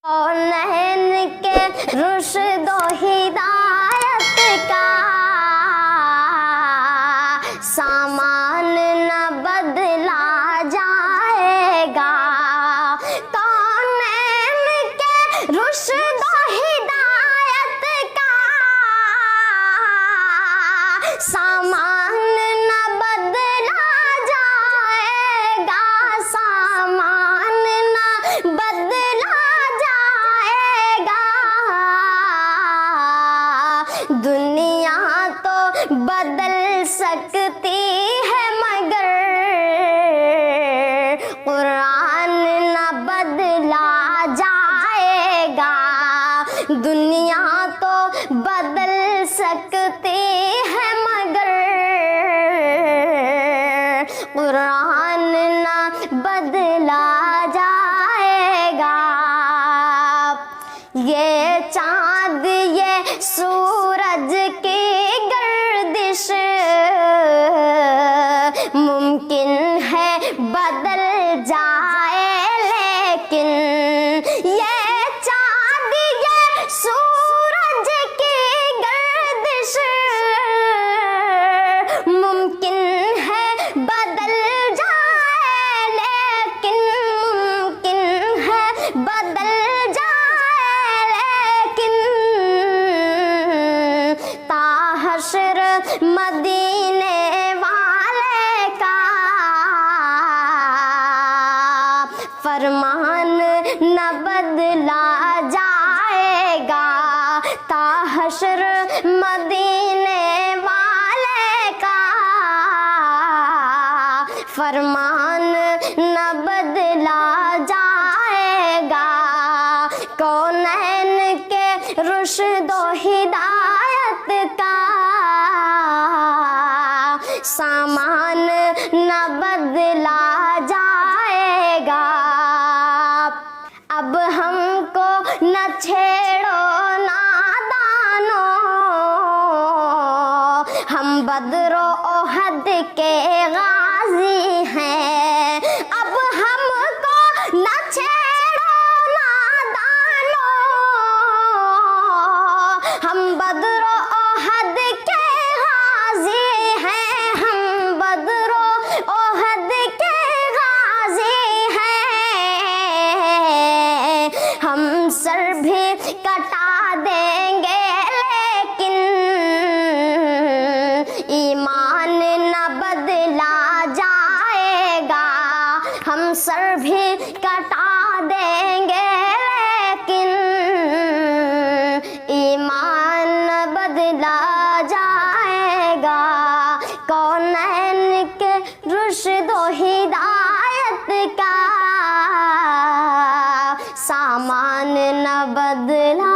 कौनैन के रुश्द व हिदायत का सामान न बदला जाएगा। कौनैन के रुश्द व हिदायत का सामान न बदला जाएगा, सामान न बदला जाएगा। दुनिया तो बदल सकती है मगर कुरान न बदला जाएगा। दुनिया तो बदल सकती है मगर कुरान न बदला जाएगा। ये चाँद ये सूरज की गर्दिश मुमकिन है बदल जाए, लेकिन ये चाँद ये सूरज की गर्दिश मुमकिन है बदल जाए, लेकिन मुमकिन है बदल जाए, लेकिन ताहशर मदीने वाले का फरमान न बदला जाएगा। ताहशर मदीने वाले का फरमान न बदला जाएगा। कौनैन के रुश्द व हिदायत का सामान न बदला जाएगा। अब हमको न छेड़ो नादानो, हम बद्र ओहद के गाजी हैं। अब हमको न छेड़ो नादानो, हम बद्र ओहद के गाजी हैं। हम बद्र ओहद के गाजी हैं। हम सर भी कटा देंगे लेकिन ईमान न बदला जाएगा। हम सर भी कटा देंगे लेकिन ईमान न बदला जाएगा। कौनैन के रुश्द व हिदायत का सामान न बदला